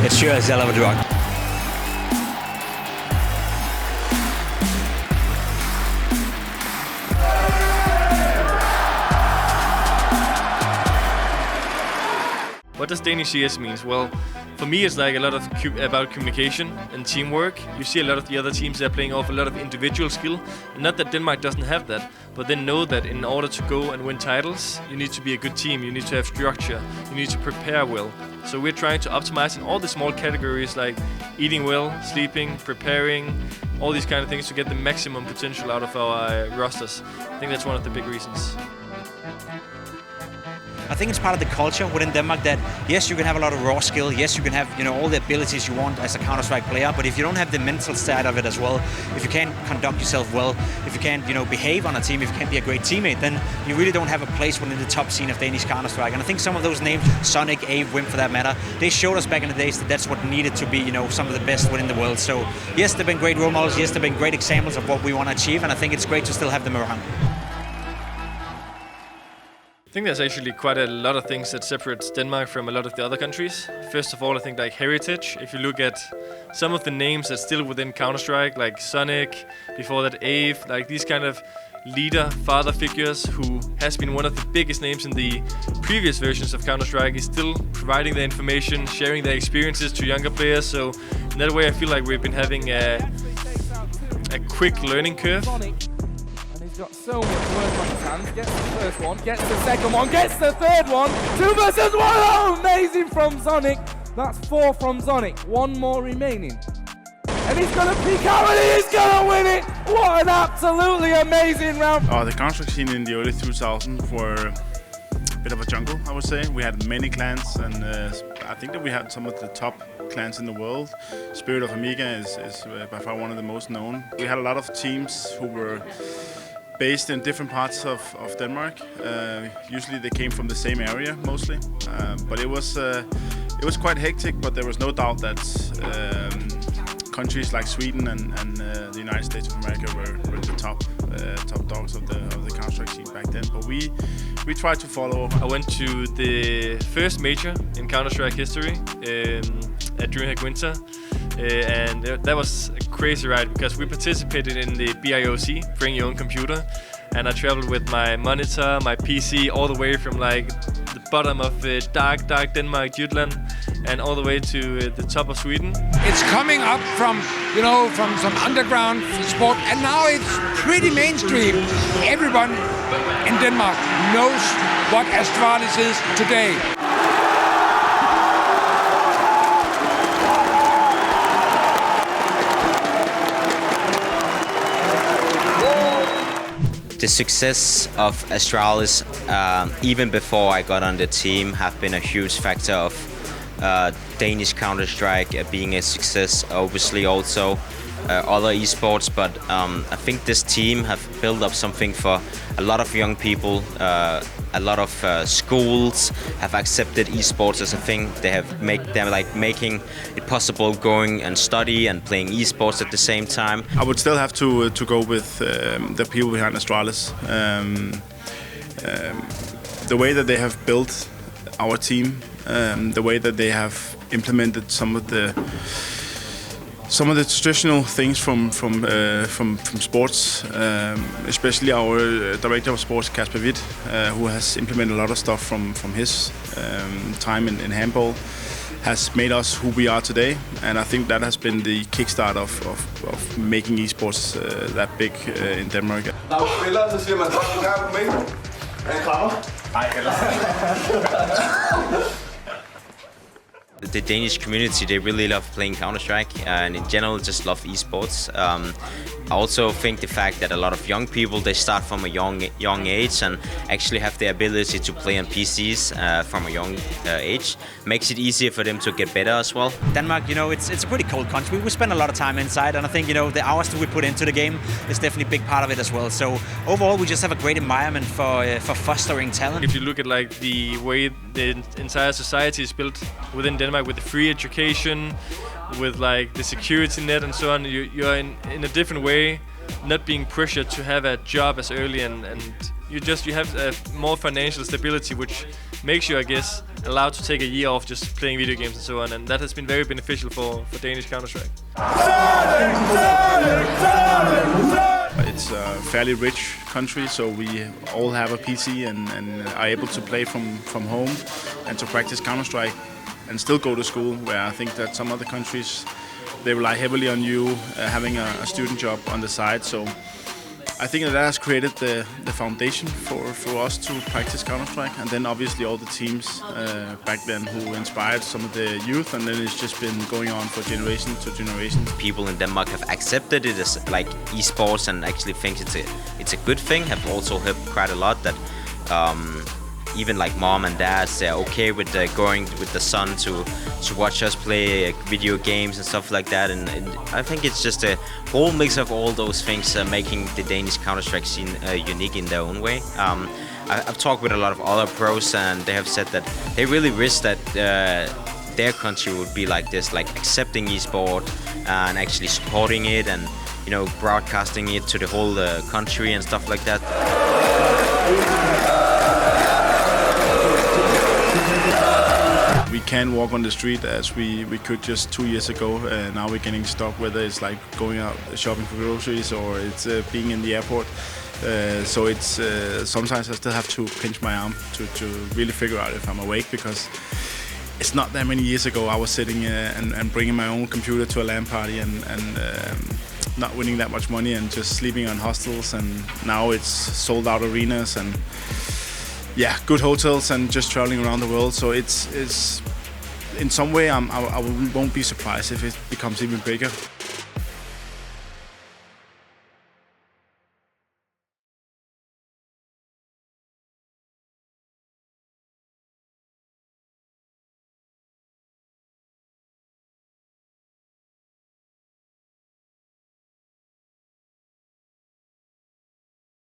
It sure is a hell of a drug. What does Danish CS mean? Well, for me it's like a lot of about communication and teamwork. You see a lot of the other teams that are playing off a lot of individual skill. And not that Denmark doesn't have that, but they know that in order to go and win titles, you need to be a good team, you need to have structure, you need to prepare well. So we're trying to optimize in all the small categories like eating well, sleeping, preparing, all these kind of things to get the maximum potential out of our rosters. I think that's one of the big reasons. I think it's part of the culture within Denmark that, yes, you can have a lot of raw skill, yes, you can have, all the abilities you want as a Counter-Strike player, but if you don't have the mental side of it as well, if you can't conduct yourself well, if you can't, behave on a team, if you can't be a great teammate, then you really don't have a place within the top scene of Danish Counter-Strike. And I think some of those names, Sonic, Ave, Wim for that matter, they showed us back in the days that that's what needed to be, some of the best within the world. So, yes, they've been great role models, yes, they've been great examples of what we want to achieve, and I think it's great to still have them around. I think there's actually quite a lot of things that separates Denmark from a lot of the other countries. First of all, I think like heritage. If you look at some of the names that's still within Counter-Strike, like Sonic, before that Ave, like these kind of leader, father figures who has been one of the biggest names in the previous versions of Counter-Strike, is still providing the information, sharing their experiences to younger players. So in that way, I feel like we've been having a quick learning curve. Got so much work on his hands, gets the first one, gets the second one, gets the third one, 2 versus 1, oh, amazing from Sonic. That's 4 from Sonic, 1 more remaining. And he's gonna peek out and he's gonna win it! What an absolutely amazing round! The Counter-Strike scene in the early 2000s were a bit of a jungle, I would say. We had many clans, and I think that we had some of the top clans in the world. Spirit of Amiga is by far one of the most known. We had a lot of teams who were based in different parts of Denmark. Usually they came from the same area mostly, but it was quite hectic. But there was no doubt that countries like Sweden and the United States of America were the top dogs of the Counter-Strike scene back then. But we tried to follow. I went to the first major in Counter-Strike history at DreamHack Winter. And that was a crazy ride because we participated in the BIOC, bring your own computer, and I traveled with my monitor, my PC, all the way from like the bottom of dark Denmark, Jutland, and all the way to the top of Sweden. It's coming up from some underground sport, and now it's pretty mainstream. Everyone in Denmark knows what Astralis is today. The success of Astralis, even before I got on the team, have been a huge factor of Danish Counter-Strike being a success. Obviously also other esports, but I think this team have built up something for a lot of young people. A lot of schools have accepted esports as a thing. They have making it possible going and study and playing esports at the same time. I would still have to go with the people behind Astralis. The way that they have built our team, the way that they have implemented some of the traditional things from sports, especially our director of sports, Kasper Witt, who has implemented a lot of stuff from his time in handball, has made us who we are today. And I think that has been the kickstart of making esports that big in Denmark. The Danish community, they really love playing Counter-Strike and in general just love esports. I also think the fact that a lot of young people, they start from a young age and actually have the ability to play on PCs from a young age makes it easier for them to get better as well. Denmark, it's a pretty cold country. We spend a lot of time inside, and I think, the hours that we put into the game is definitely a big part of it as well. So overall, we just have a great environment for fostering talent. If you look at like the way the entire society is built within Denmark, with the free education, with like the security net and so on, you're in a different way not being pressured to have a job as early, and you have more financial stability, which makes you, I guess, allowed to take a year off just playing video games and so on, and that has been very beneficial for Danish Counter-Strike. It's a fairly rich country, so we all have a PC and are able to play from home and to practice Counter-Strike and still go to school, where I think that some other countries, they rely heavily on you having a student job on the side. So I think that has created the foundation for us to practice Counter-Strike, and then obviously all the teams back then who inspired some of the youth, and then it's just been going on for generation to generation. People in Denmark have accepted it as like esports and actually think it's a good thing. Have also helped quite a lot that even like mom and dads, they're okay with going with the son to watch us play video games and stuff like that, and I think it's just a whole mix of all those things making the Danish Counter-Strike scene unique in their own way. I've talked with a lot of other pros, and they have said that they really wish that their country would be like this, like accepting esport and actually supporting it, and broadcasting it to the whole country and stuff like that. We can walk on the street as we could just 2 years ago. Now we're getting stuck, whether it's like going out shopping for groceries or it's being in the airport. So it's sometimes I still have to pinch my arm to really figure out if I'm awake, because it's not that many years ago I was sitting and bringing my own computer to a LAN party and not winning that much money and just sleeping on hostels, and now it's sold out arenas and good hotels and just traveling around the world. So it's in some way I won't be surprised if it becomes even bigger.